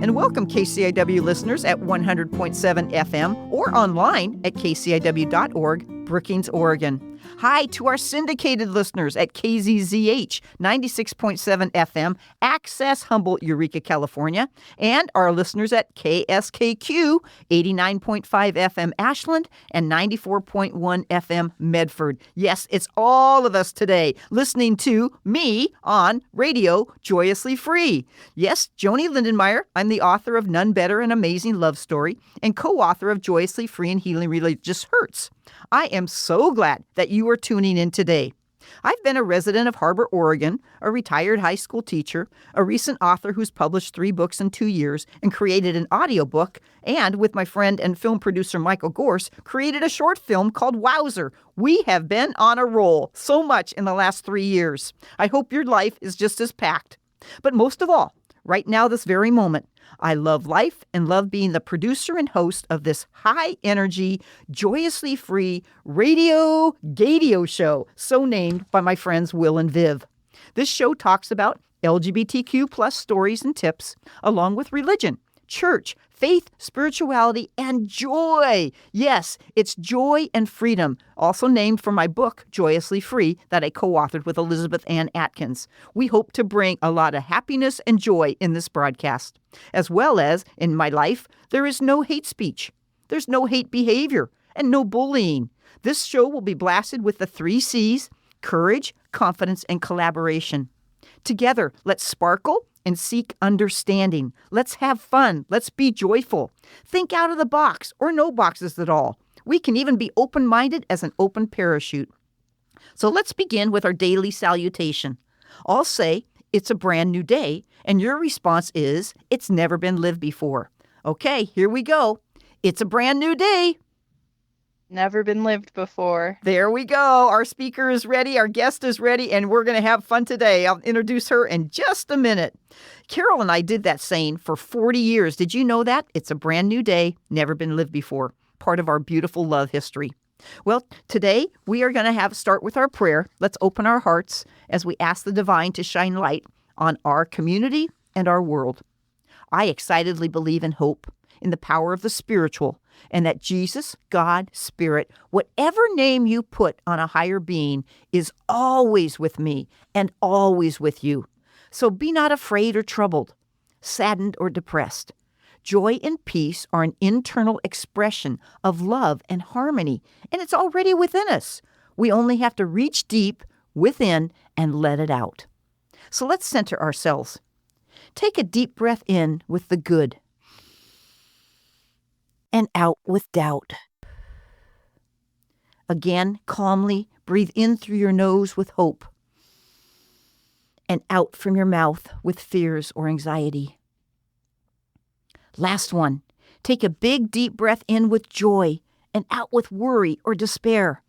And welcome KCIW listeners at 100.7 FM or online at kciw.org, Brookings, Oregon. Hi to our syndicated listeners at KZZH 96.7 FM, Access, Humboldt, Eureka, California, and our listeners at KSKQ 89.5 FM, Ashland, and 94.1 FM, Medford. Yes, it's all of us today listening to me on radio, Joyously Free. Yes, Joanie Lindenmeyer. I'm the author of None Better, An Amazing Love Story, and co-author of Joyously Free and Healing Religious Hurts. I am so glad that you are tuning in today. I've been a resident of Harbor, Oregon, a retired high school teacher, a recent author who's published 3 books in 2 years and created an audiobook, and with my friend and film producer Michael Gorse, created a short film called Wowzer. We have been on a roll so much in the last 3 years. I hope your life is just as packed. But most of all, right now, this very moment, I love life and love being the producer and host of this high-energy, joyously free radio show, so named by my friends Will and Viv. This show talks about LGBTQ plus stories and tips, along with religion, church, faith, spirituality, and joy. Yes, it's joy and freedom, also named for my book, Joyously Free, that I co-authored with Elizabeth Ann Atkins. We hope to bring a lot of happiness and joy in this broadcast. As well as, in my life, there is no hate speech. There's no hate behavior and no bullying. This show will be blasted with the 3 C's: courage, confidence, and collaboration. Together, let's sparkle and seek understanding. Let's have fun. Let's be joyful. Think out of the box or no boxes at all. We can even be open-minded as an open parachute. So let's begin with our daily salutation. I'll say, it's a brand new day, and your response is, it's never been lived before. Okay, here we go. It's a brand new day. Never been lived before. There we go. Our speaker is ready. Our guest is ready, and we're going to have fun today. I'll introduce her in just a minute. Carol and I did that saying for 40 years. Did you know that? It's a brand new day, never been lived before. Part of our beautiful love history. Well, today we are going to start with our prayer. Let's open our hearts as we ask the divine to shine light on our community and our world. I excitedly believe in hope, in the power of the spiritual, and that Jesus, God, Spirit, whatever name you put on a higher being, is always with me and always with you. So be not afraid or troubled, saddened or depressed. Joy and peace are an internal expression of love and harmony, and it's already within us. We only have to reach deep within and let it out. So let's center ourselves. Take a deep breath in with the good and out with doubt. Again, calmly breathe in through your nose with hope and out from your mouth with fears or anxiety. Last one, take a big deep breath in with joy and out with worry or despair.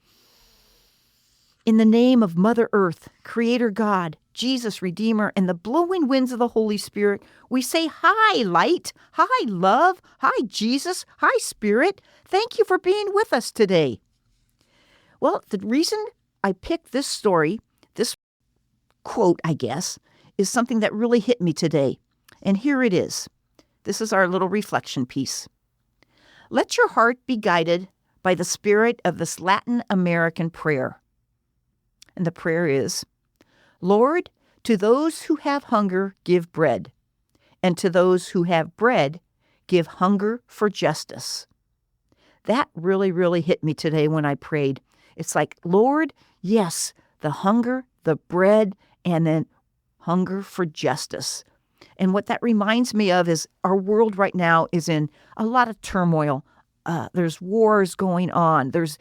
In the name of Mother Earth, Creator God, Jesus, Redeemer, and the blowing winds of the Holy Spirit, we say, hi, light, hi, love, hi, Jesus, hi, Spirit. Thank you for being with us today. Well, the reason I picked this story, this quote, I guess, is something that really hit me today. And here it is. This is our little reflection piece. Let your heart be guided by the spirit of this Latin American prayer. And the prayer is, Lord, to those who have hunger, give bread, and to those who have bread, give hunger for justice. That really, really hit me today when I prayed. It's like, Lord, yes, the hunger, the bread, and then hunger for justice. And what that reminds me of is our world right now is in a lot of turmoil. There's wars going on. There's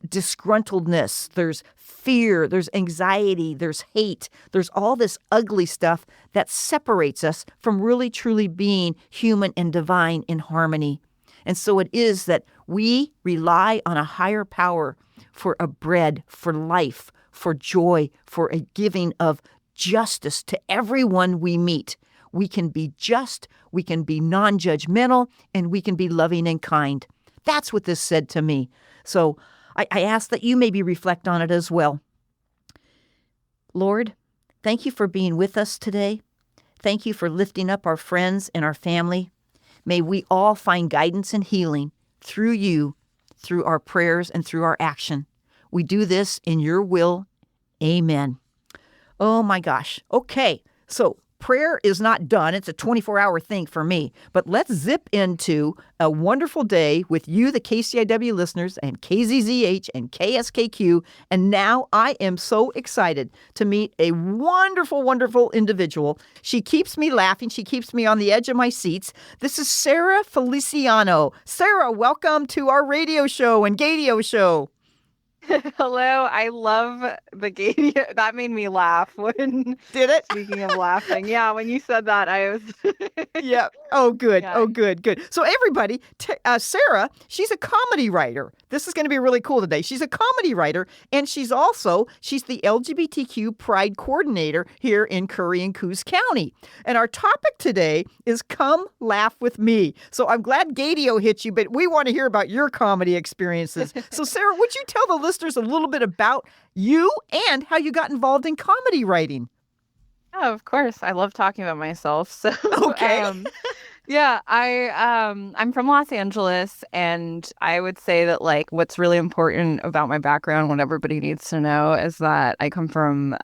disgruntledness. There's fear. There's anxiety. There's hate. There's all this ugly stuff that separates us from really, truly being human and divine in harmony. And so it is that we rely on a higher power for a bread, for life, for joy, for a giving of justice to everyone we meet. We can be just, we can be non-judgmental, and we can be loving and kind. That's what this said to me. So I ask that you maybe reflect on it as well. Lord, thank you for being with us today. Thank you for lifting up our friends and our family. May we all find guidance and healing through you, through our prayers and through our action. We do this in your will. Amen. Oh my gosh. Okay. So prayer is not done. It's a 24-hour thing for me. But let's zip into a wonderful day with you, the KCIW listeners, and KZZH and KSKQ. And now I am so excited to meet a wonderful, wonderful individual. She keeps me laughing. She keeps me on the edge of my seats. This is Sarah Feliciano. Sarah, welcome to our radio show and Gadio show. Hello, I love the game. That made me laugh when Did it? speaking of laughing. Yeah, when you said that, I was Yeah. Oh, good. Yeah. Oh, good, good. So everybody, Sarah, she's a comedy writer. This is going to be really cool today. She's a comedy writer, and she's the LGBTQ Pride Coordinator here in Curry and Coos County. And our topic today is Come Laugh With Me. So I'm glad Gadio hit you, but we want to hear about your comedy experiences. So Sarah, would you tell the listeners a little bit about you and how you got involved in comedy writing? Oh, of course. I love talking about myself. So Okay. yeah, I'm from Los Angeles, and I would say that like what's really important about my background, what everybody needs to know, is that I come from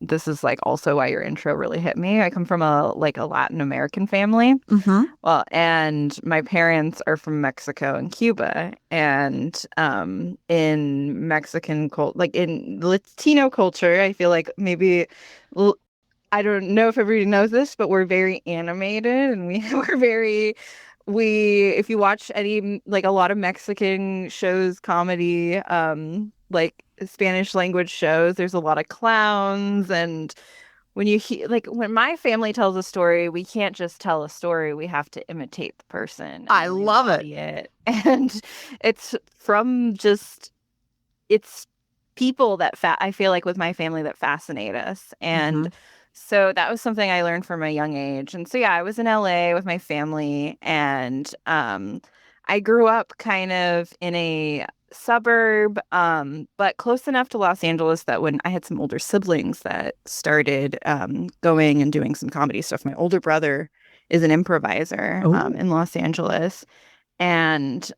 this is like also why your intro really hit me. I come from a Latin American family. Mm-hmm. Well, and my parents are from Mexico and Cuba, and in Mexican in Latino culture, I feel like maybe I don't know if everybody knows this, but we're very animated, and if you watch any a lot of Mexican shows, comedy, like Spanish language shows, there's a lot of clowns. And when you when my family tells a story, we can't just tell a story, we have to imitate the person. I love it. And it's people that I feel like with my family that fascinate us. And so that was something I learned from a young age. And so, yeah, I was in LA with my family, and I grew up kind of in a suburb, but close enough to Los Angeles that when I had some older siblings that started going and doing some comedy stuff. My older brother is an improviser in Los Angeles. And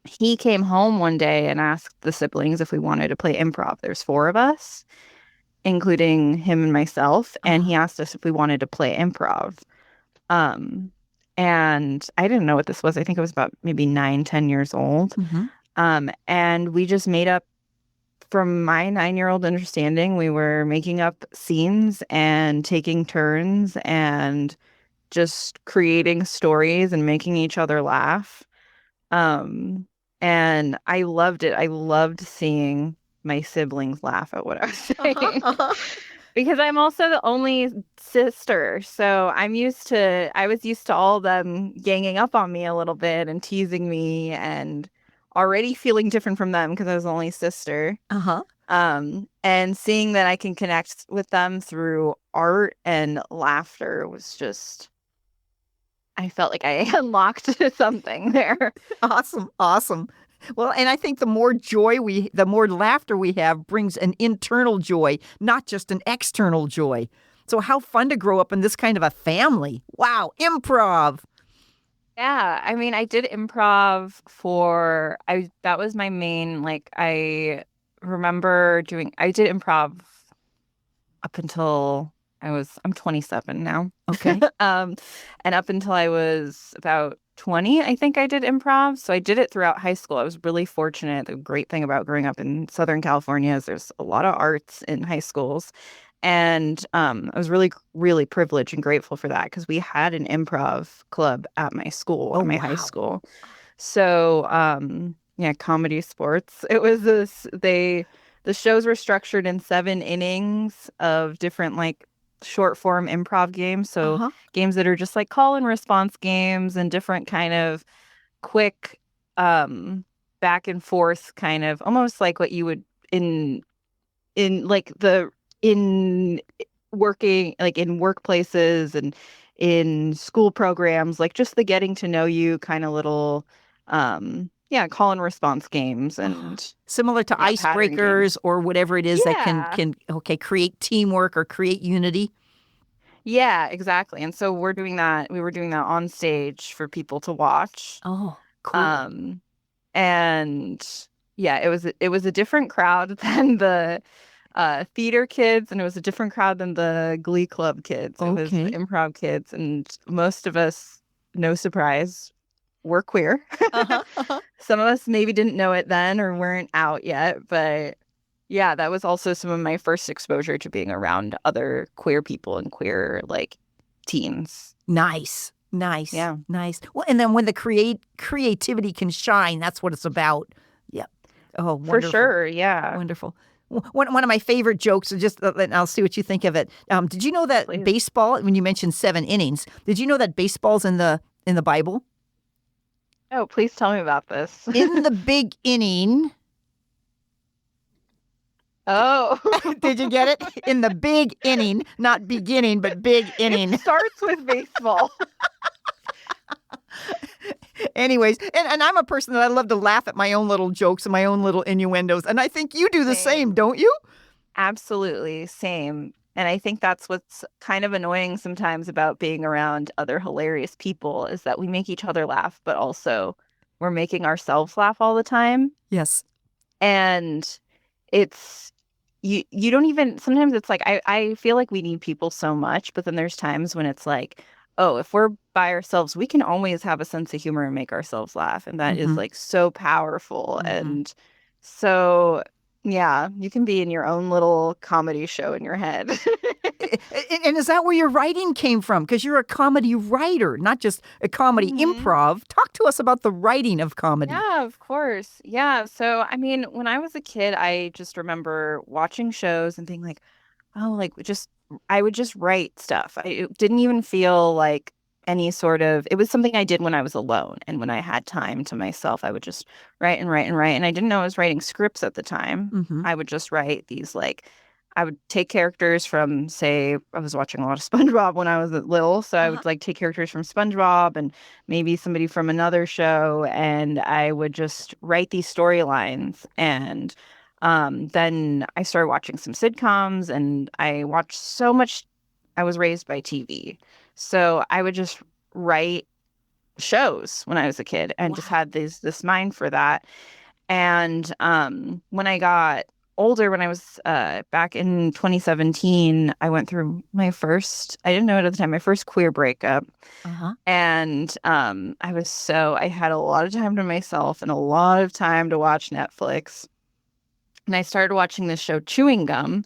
he came home one day and asked the siblings if we wanted to play improv. There's 4 of us, including him and myself, and he asked us if we wanted to play improv. And I didn't know what this was. I think I was about maybe 9-10 years old. And we just made up, from my 9-year-old understanding, we were making up scenes and taking turns and just creating stories and making each other laugh. And I loved it. I loved seeing my siblings laugh at what I was saying. Because I'm also the only sister. So I was used to all of them ganging up on me a little bit and teasing me, and already feeling different from them because I was the only sister. And seeing that I can connect with them through art and laughter was just, I felt like I unlocked something there. Awesome. Well, and I think the more laughter we have brings an internal joy, not just an external joy. So how fun to grow up in this kind of a family. Wow, improv. Yeah, I mean, I did improv that was my main, I did improv up until I'm 27 now. Okay. And up until I was about 20, I think I did improv. So I did it throughout high school. I was really fortunate. The great thing about growing up in Southern California is there's a lot of arts in high schools. And I was really, really privileged and grateful for that, because we had an improv club at my school, at my high school. So, yeah, comedy sports. It was the shows were structured in 7 innings of different short form improv games. So games that are just like call and response games, and different kind of quick back and forth, kind of almost like what you would in working, in workplaces and in school programs, just the getting to know you kind of little call and response games, and similar to icebreakers or whatever it is that can create teamwork or create unity. Yeah, exactly. And so we were doing that on stage for people to watch. Oh, cool. Um, and yeah, it was a different crowd than the theater kids, and it was a different crowd than the Glee Club kids. It was the Okay. improv kids, and most of us, no surprise, were queer. Uh-huh. Uh-huh. Some of us maybe didn't know it then or weren't out yet, but yeah, that was also some of my first exposure to being around other queer people and queer like teens. Nice. Nice. Yeah, Nice. Well, and then when the creativity can shine, that's what it's about. Yep. Oh, for wonderful. sure. Yeah, Wonderful. One of my favorite jokes, and I'll see what you think of it. Did you know that please. baseball, when you mentioned 7 innings, did you know that baseball's in the Bible? Oh, please tell me about this. In the big inning. Oh, Did you get it? In the big inning, not beginning, but big it inning. starts with baseball. Anyways, and I'm a person that I love to laugh at my own little jokes and my own little innuendos. And I think you do the same, Same. don't you? Absolutely, same. And I think that's what's kind of annoying sometimes about being around other hilarious people is that we make each other laugh, but also we're making ourselves laugh all the time. Yes. And it's you don't even sometimes it's like I feel like we need people so much, but then there's times when it's like, oh, if we're by ourselves, we can always have a sense of humor and make ourselves laugh. And that is Mm-hmm. like so powerful. Mm-hmm. And so yeah, you can be in your own little comedy show in your head. And is that where your writing came from? Because you're a comedy writer, not just a comedy hmm improv. Talk to us about the writing of comedy. Yeah, of course. Yeah. So, I mean, when I was a kid, I just remember watching shows and being like, oh, like just I would just write stuff. It didn't even feel like any sort of it was something I did when I was alone and when I had time to myself, I would just write and write and write. And I didn't know I was writing scripts at the time. Mm-hmm. I would just write these like I would take characters from, say, I was watching a lot of SpongeBob when I was little, so I Uh-huh. would like take characters from SpongeBob and maybe somebody from another show, and I would just write these storylines. And then I started watching some sitcoms, and I watched so much. I was raised by TV, so I would just write shows when I was a kid, and just Wow. had this mind for that. And when I got older, when I was back in 2017, I went through my first, I didn't know it at the time, my first queer breakup. Uh-huh. And I had a lot of time to myself and a lot of time to watch Netflix. And I started watching this show, Chewing Gum.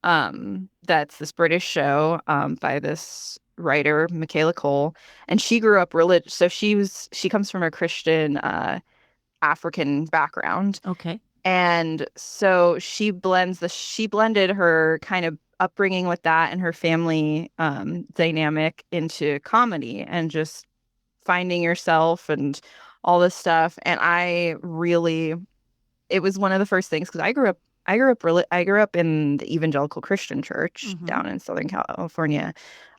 That's this British show by this writer, Michaela Cole. And she grew up religious. So she comes from a Christian African background. Okay. And so she blended her kind of upbringing with that and her family dynamic into comedy and just finding yourself and all this stuff. And it was one of the first things because I grew up in the evangelical Christian church Mm-hmm. down in Southern California.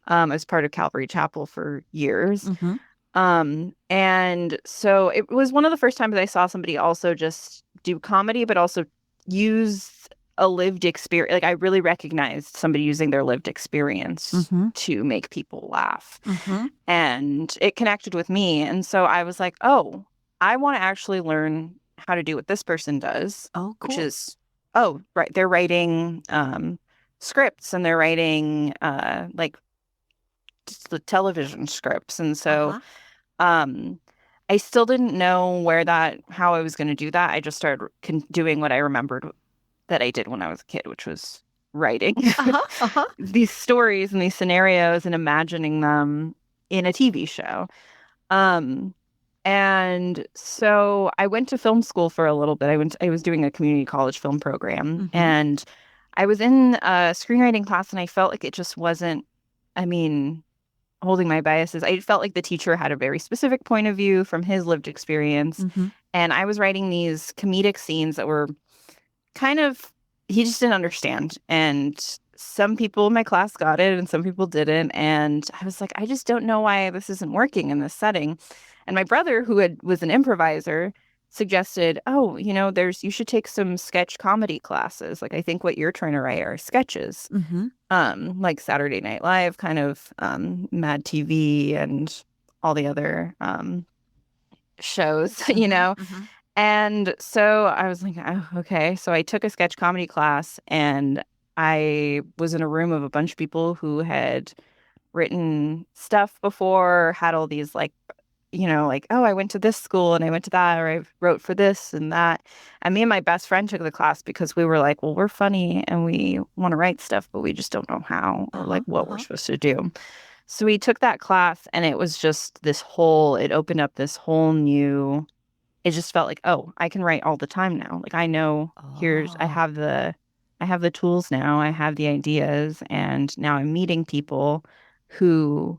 As part of Calvary Chapel for years. Mm-hmm. And so it was one of the first times I saw somebody also just do comedy, but also use a lived experience. Like I really recognized somebody using their lived experience Mm-hmm. to make people laugh. Mm-hmm. And it connected with me. And so I was like, oh, I want to actually learn how to do what this person does, Oh, which cool. is, oh, right. They're writing scripts and they're writing like the television scripts. And so Uh-huh. um, I still didn't know how I was going to do that. I just started doing what I remembered that I did when I was a kid, which was writing Uh-huh. Uh-huh. these stories and these scenarios and imagining them in a TV show. Um, and so I went to film school for a little bit. I was doing a community college film program, Mm-hmm. and I was in a screenwriting class, and I felt like it just wasn't, I mean, holding my biases, I felt like the teacher had a very specific point of view from his lived experience. Mm-hmm. And I was writing these comedic scenes that were kind of, he just didn't understand. And some people in my class got it and some people didn't. And I was like, I just don't know why this isn't working in this setting. And my brother, was an improviser, suggested, oh, you should take some sketch comedy classes. Like, I think what you're trying to write are sketches, Mm-hmm. like Saturday Night Live, kind of Mad TV and all the other shows, Mm-hmm. And so I was like, oh, okay. So I took a sketch comedy class, and I was in a room of a bunch of people who had written stuff before, had all these like, like, oh, I went to this school and I went to that, or I wrote for this and that. And me and my best friend took the class because we were like, well, we're funny and we want to write stuff, but we just don't know how or Uh-huh. like what we're Uh-huh. supposed to do. So we took that class, and it was just it opened up this whole new, it just felt like, oh, I can write all the time now. Like, I know, Oh. I have the tools now, I have the ideas, and now I'm meeting people who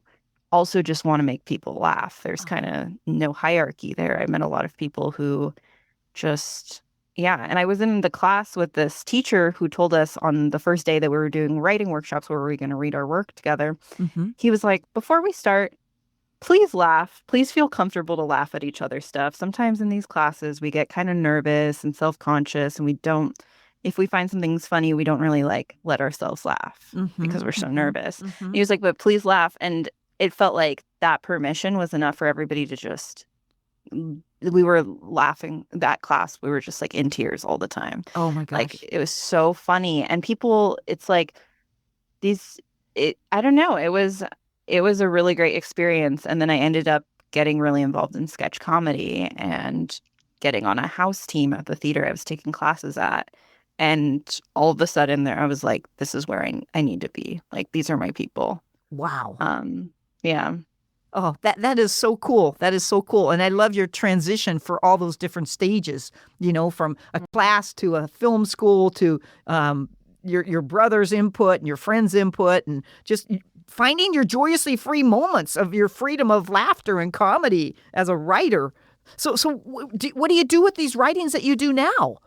also just want to make people laugh. There's kind Uh-huh. of no hierarchy there. I met a lot of people who just, yeah. And I was in the class with this teacher who told us on the first day that we were doing writing workshops where we were going to read our work together. Mm-hmm. He was like, before we start, please laugh. Please feel comfortable to laugh at each other's stuff. Sometimes in these classes, we get kind of nervous and self-conscious, and if we find something's funny, we don't really like let ourselves laugh Mm-hmm. because we're so Mm-hmm. nervous. And Mm-hmm. he was like, but please laugh. And it felt like that permission was enough for everybody to just, we were laughing that class. We were just like in tears all the time. Oh my Like, gosh. it was so funny. And people, it's like, these I don't know, it was a really great experience. And then I ended up getting really involved in sketch comedy and getting on a house team at the theater I was taking classes at. And all of a sudden there I was like, this is where I need to be. Like, these are my people. Wow. Yeah. Oh, that is so cool. That is so cool. And I love your transition for all those different stages, from a class to a film school to your brother's input and your friend's input, and just finding your joyously free moments of your freedom of laughter and comedy as a writer. So what do you do with these writings that you do now?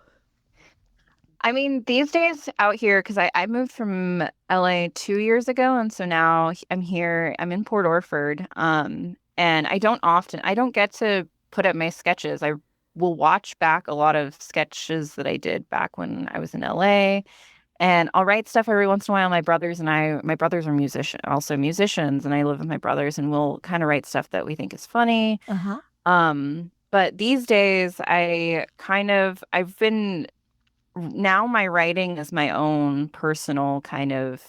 I mean, these days out here, because I moved from LA 2 years ago, and so now I'm here. I'm in Port Orford, and I don't get to put up my sketches. I will watch back a lot of sketches that I did back when I was in LA, and I'll write stuff every once in a while. My brothers are also musicians, and I live with my brothers, and we'll kind of write stuff that we think is funny. Uh-huh. But these days, I've been now my writing is my own personal kind of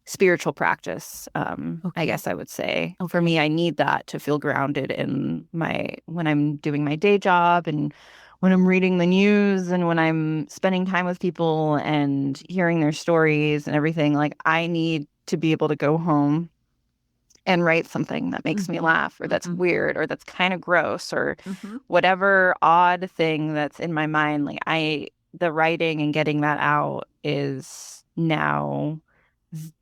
spiritual practice. I Okay. guess I would say for Okay. me, I need that to feel grounded in when I'm doing my day job, and when I'm reading the news, and when I'm spending time with people and hearing their stories and everything. Like, I need to be able to go home and write something that makes me Mm-hmm. laugh, or that's Mm-hmm. weird, or that's kind of gross, or Mm-hmm. whatever odd thing that's in my mind. Like, the writing and getting that out is now,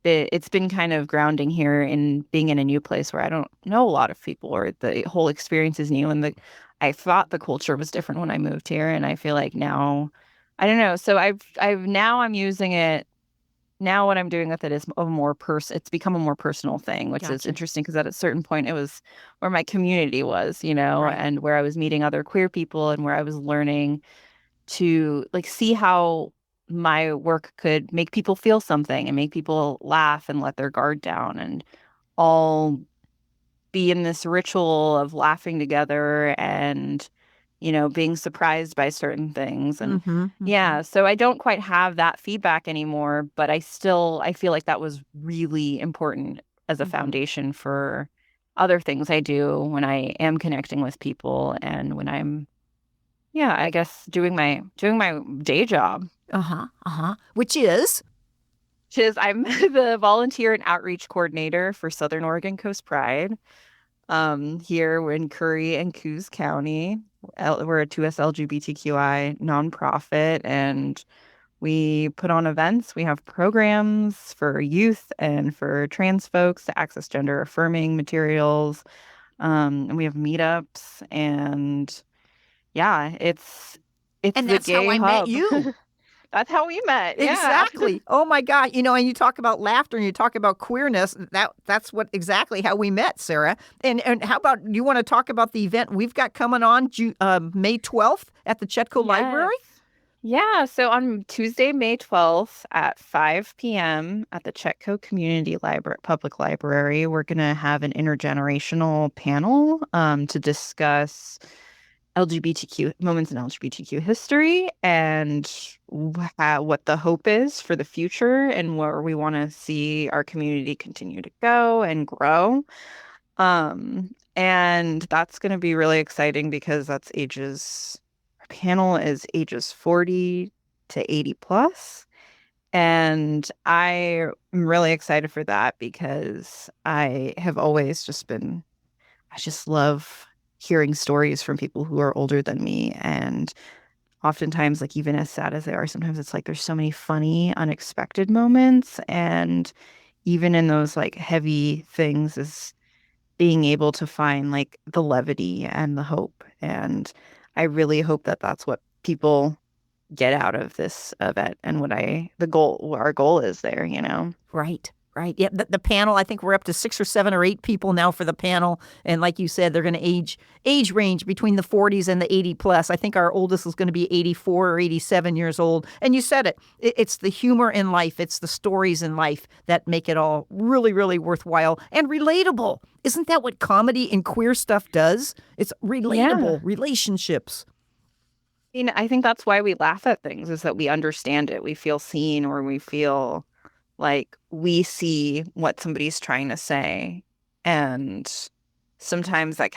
it's been kind of grounding here in being in a new place where I don't know a lot of people, or the whole experience is new. And I thought the culture was different when I moved here. And I feel like now, I don't know. So now I'm using it. Now what I'm doing with it is it's become a more personal thing, which is Gotcha. interesting because at a certain point it was where my community was, Right. and where I was meeting other queer people, and where I was learning to like see how my work could make people feel something and make people laugh and let their guard down, and all be in this ritual of laughing together, and being surprised by certain things. And Mm-hmm. Mm-hmm. yeah, so I don't quite have that feedback anymore, but I feel like that was really important as a Mm-hmm. foundation for other things I do when I am connecting with people, and when I'm, yeah, I guess doing my day job, Uh-huh. Uh-huh. Which is? which is I'm the volunteer and outreach coordinator for Southern Oregon Coast Pride. Here we're in Curry and Coos County. We're a 2SLGBTQI nonprofit, and we put on events. We have programs for youth and for trans folks to access gender affirming materials. And we have meetups, and yeah, it's And the that's how gay I met hub. you. That's how we met. Yeah. Exactly. Oh my God. And you talk about laughter and you talk about queerness. That's what exactly how we met, Sarah. And how about you want to talk about the event we've got coming on May 12th at the Chetco Yes. Library? Yeah. So on Tuesday, May 12th at 5 p.m. at the Chetco Community Library, Public Library, we're going to have an intergenerational panel to discuss LGBTQ moments in LGBTQ history and what the hope is for the future and where we want to see our community continue to go and grow. And that's going to be really exciting because our panel is ages 40 to 80 plus. And I am really excited for that because I have always I just love hearing stories from people who are older than me. And oftentimes, like, even as sad as they are, sometimes it's like there's so many funny, unexpected moments. And even in those like heavy things is being able to find like the levity and the hope. And I really hope that that's what people get out of this event and what our goal is there, you know? Right. Right. Yeah. The panel, I think we're up to 6 or 7 or 8 people now for the panel. And like you said, they're going to age range between the 40s and the 80 plus. I think our oldest is going to be 84 or 87 years old. And you said it. It's the humor in life. It's the stories in life that make it all really, really worthwhile and relatable. Isn't that what comedy and queer stuff does? It's relatable relationships. I think that's why we laugh at things, is that we understand it. We feel seen, or we feel like we see what somebody's trying to say. And sometimes that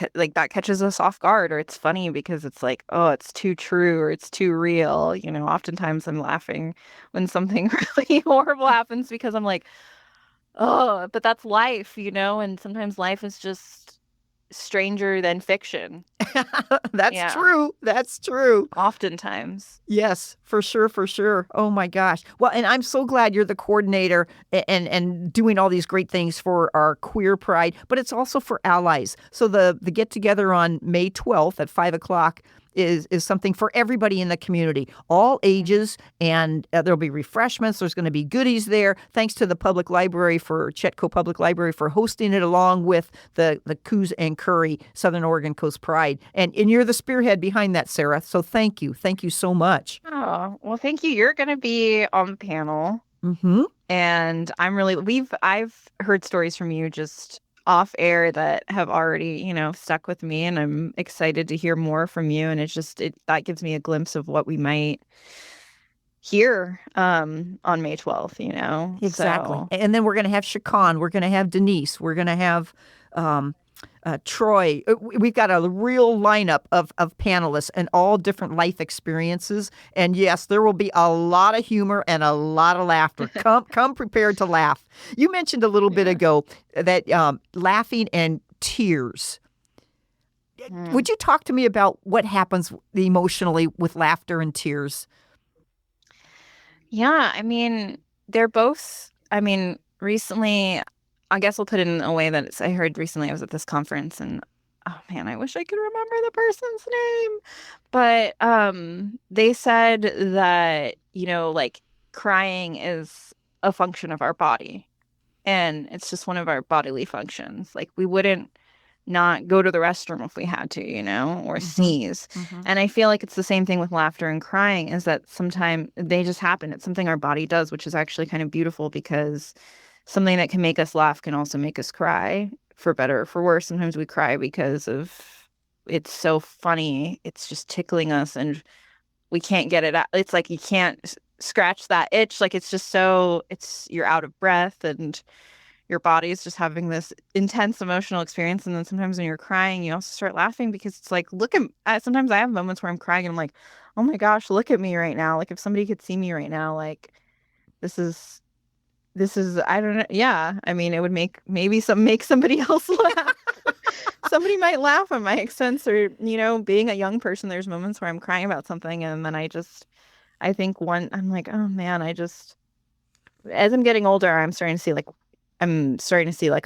catches us off guard, or it's funny because it's like, oh, it's too true or it's too real. Oftentimes I'm laughing when something really horrible happens because I'm like, oh, but that's life, and sometimes life is just stranger than fiction. That's true. That's true. Oftentimes. Yes, for sure, for sure. Oh my gosh. Well, and I'm so glad you're the coordinator and doing all these great things for our queer pride, but it's also for allies. So the get together on May 12th at 5:00 is something for everybody in the community, all ages, and there'll be refreshments. There's going to be goodies there. Thanks to the Chetco Public Library for hosting it, along with the Coos and Curry Southern Oregon Coast Pride. And you're the spearhead behind that, Sarah. So thank you. Thank you so much. Oh, well, thank you. You're going to be on the panel. Mm-hmm. And I've heard stories from you just off air that have already, stuck with me, and I'm excited to hear more from you. And that gives me a glimpse of what we might hear on May 12th, Exactly. So. And then we're going to have Shakan. We're going to have Denise. We're going to have Troy. We've got a real lineup of panelists and all different life experiences. And yes, there will be a lot of humor and a lot of laughter. Come prepared to laugh. You mentioned a little bit ago that laughing and tears. Would you talk to me about what happens emotionally with laughter and tears? Yeah, they're both, recently, I guess I'll put it in a way that I heard recently. I was at this conference and, oh man, I wish I could remember the person's name. But they said that, like, crying is a function of our body, and it's just one of our bodily functions. Like, we wouldn't not go to the restroom if we had to, or sneeze. Mm-hmm. And I feel like it's the same thing with laughter and crying, is that sometimes they just happen. It's something our body does, which is actually kind of beautiful, because something that can make us laugh can also make us cry, for better or for worse. Sometimes we cry because it's so funny. It's just tickling us and we can't get it out. It's like you can't scratch that itch. Like, it's just you're out of breath and your body is just having this intense emotional experience. And then sometimes when you're crying, you also start laughing because it's like, sometimes I have moments where I'm crying and I'm like, oh my gosh, look at me right now. Like, if somebody could see me right now, like, this is, I don't know. Yeah. It would make somebody else laugh. Somebody might laugh at my expense, or, being a young person, there's moments where I'm crying about something. And then I'm like, oh man, as I'm getting older, I'm starting to see like,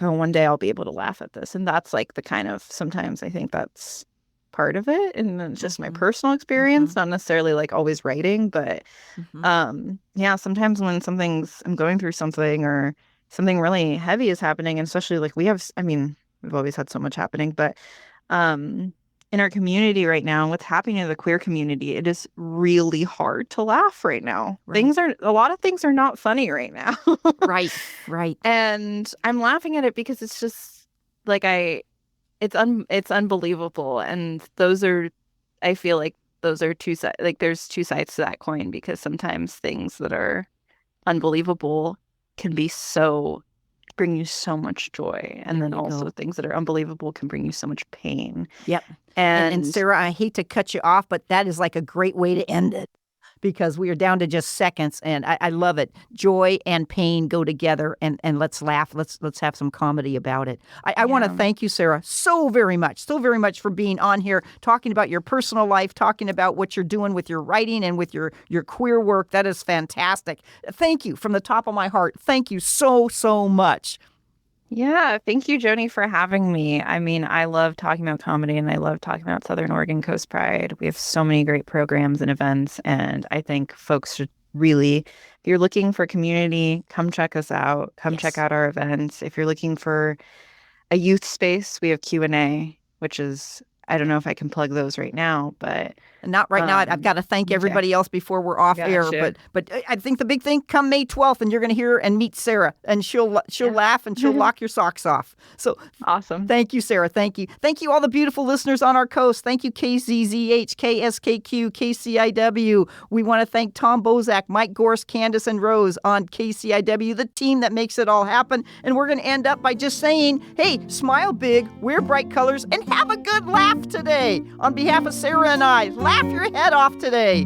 oh, one day I'll be able to laugh at this. And that's like the kind of, sometimes I think that's part of it, and it's just my personal experience, not necessarily like always writing, but yeah, sometimes when I'm going through something or something really heavy is happening, and especially like we've always had so much happening, but in our community right now, what's happening in the queer community, it is really hard to laugh right now. Right. A lot of things are not funny right now. Right. And I'm laughing at it because it's just like it's unbelievable. And I feel like those are two sides. Like there's two sides to that coin, because sometimes things that are unbelievable can bring you so much joy. And then also things that are unbelievable can bring you so much pain. Yep. And Sarah, I hate to cut you off, but that is like a great way to end it, because we are down to just seconds, and I love it. Joy and pain go together, and let's laugh. Let's have some comedy about it. I want to thank you, Sarah, so very much for being on here, talking about your personal life, talking about what you're doing with your writing and with your queer work. That is fantastic. Thank you from the top of my heart. Thank you so much. Yeah, thank you, Joanie, for having me. I mean, I love talking about comedy, and I love talking about Southern Oregon Coast Pride. We have so many great programs and events, and I think folks should really, if you're looking for community, come check us out. Come check out our events. If you're looking for a youth space, we have Q&A, which is, I don't know if I can plug those right now, but not right now. I've got to thank everybody else before we're off air. But I think the big thing, come May 12th, and you're going to hear and meet Sarah, and she'll laugh and she'll lock your socks off. So awesome. Thank you, Sarah. Thank you. Thank you, all the beautiful listeners on our coast. Thank you, KZZH, KSKQ, KCIW. We want to thank Tom Bozak, Mike Gorse, Candace, and Rose on KCIW, the team that makes it all happen. And we're going to end up by just saying, hey, smile big, wear bright colors, and have a good laugh today. On behalf of Sarah and I, laugh your head off today.